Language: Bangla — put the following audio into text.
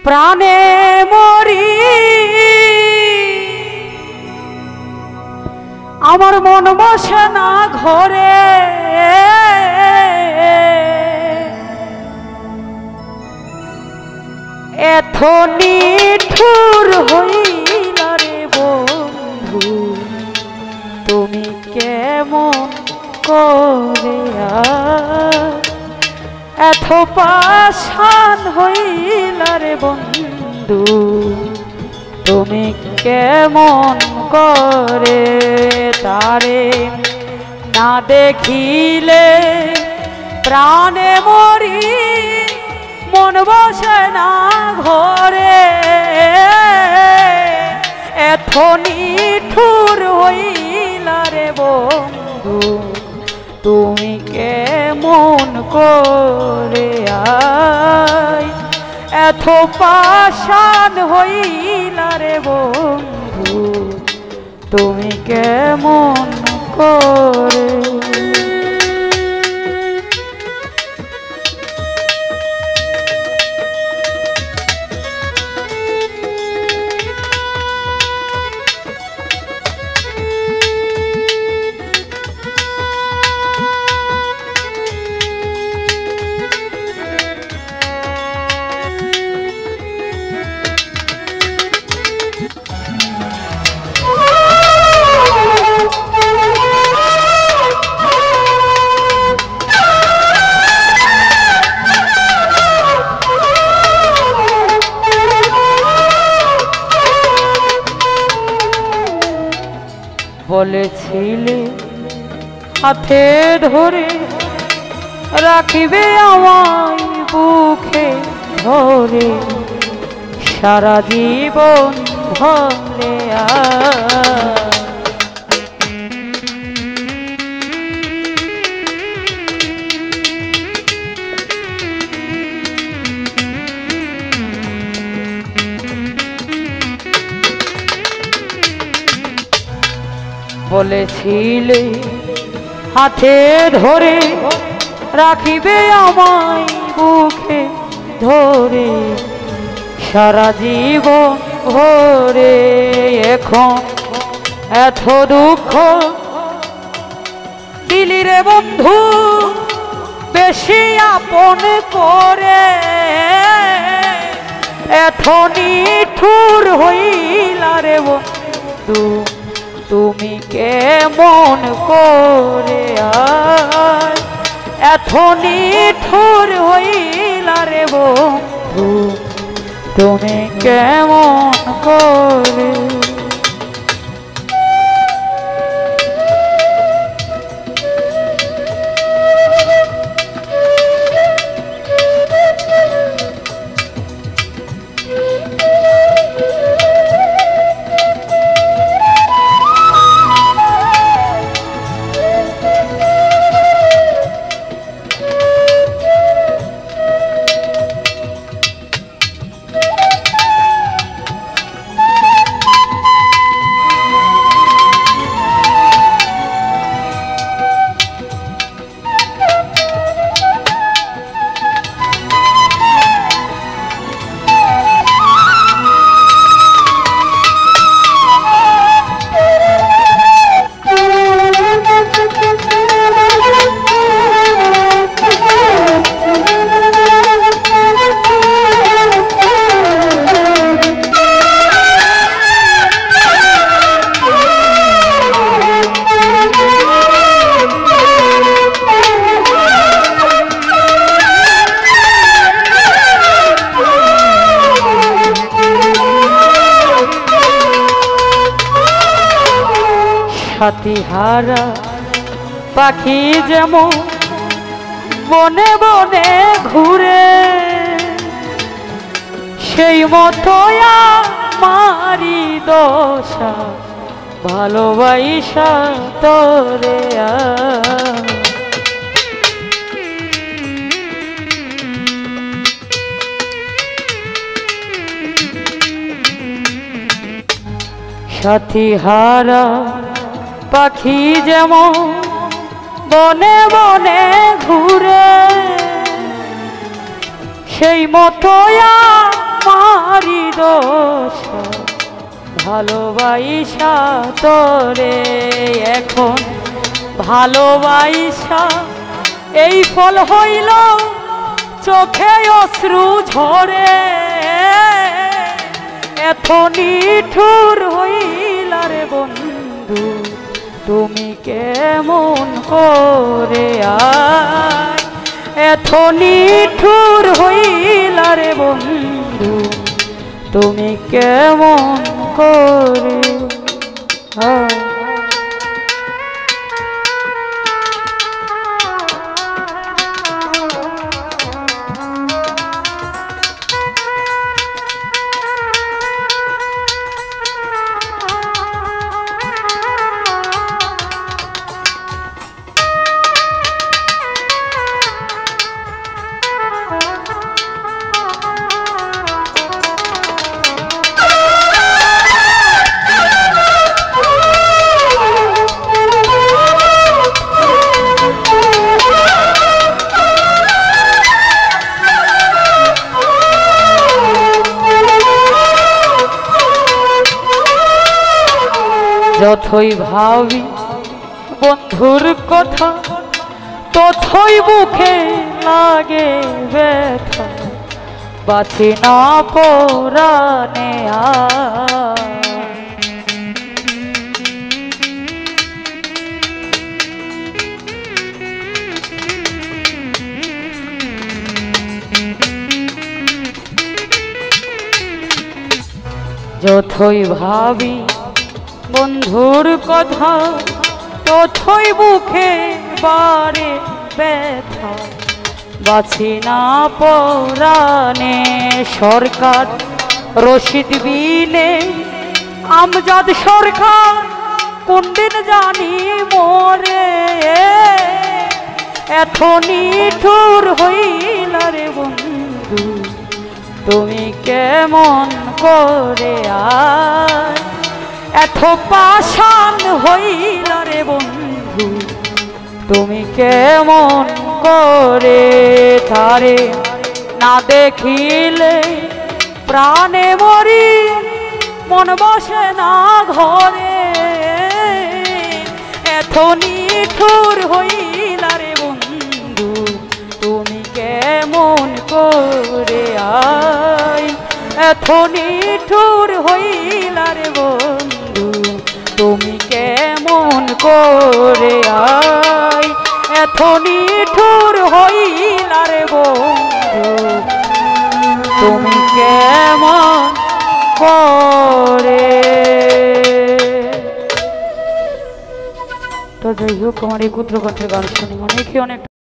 প্রাণে মরি আমার মন বসে না ঘরে এত নিঠুর হইল রে বন্ধু তুমি কেমন করে এত পাষাণ হইল রে বন্ধু তুমি কেমন করে তারে না দেখিলে প্রাণে মরি মন বসে না ঘরে এত নিঠুর হইল রে বন্ধু তুমি কেমন করে এত পাষাণ হইল রে বন্ধু তুমি কেমন করে বলেছিলে হাতে ধরে রাখিবে আমায় বুকে ধরে সারা জীবন ধরে বলেছিলে হাতে ধরে রাখিবে আমায় বুকে ধরে সারা জীবন ভরে এখন এত দুঃখ দিলি রে বন্ধু বেশি আপন করে এত নিঠুর হইল রে বন্ধু তুমি কেমন করে এত নিঠুর হইল রে বন্ধু তুমি কেমন করে সাথীহারা পাখি যেমন বনে বনে ঘুরে সেই মতো আমারি দশা ভালোবাসা তোরে সাথীহারা পাখি যেমন বনে বনে ঘুরে সেই মতো আমার আমারই দোষ ভালোবাসা তোরে এখন ভালোবাসা এই ফল হইল চোখে অশ্রু ঝরে এত নিঠুর হইলা রে বন্ধু তুমি কেমন করে আয় এত নিঠুর হইলা রে বন্ধু তুমি কেমন করে যতই ভাবি বন্ধুর কথা ততই বুকে লাগে ব্যথা বাঁচি না পরাণে যতই ভাবি বন্ধুর কথা ততই বুকে বারে ব্যথা বাঁচি না পরাণে সরকার রশিদ বিনে আমজাদ সরকার কোন দিন জানি মরে এত নিঠুর হইলা রে বন্ধু তুমি কেমন করে আয় এত পাষাণ হইলা রে বন্ধু তুমি কেমন করে তারে না দেখিলে প্রাণে মরি মন বসে না ঘরে এত নিঠুর হইলা রে বন্ধু তুমি কেমন করে আয় এত নিঠুর হইলা রে বন্ধু তুমি কেমন করে আয় এত নিঠুর হইলা রে বন্ধু তুমি কেমন করে। তো যাই হোক আমার এই ক্ষুদ্র কণ্ঠের গান শুনে অনেকে অনেক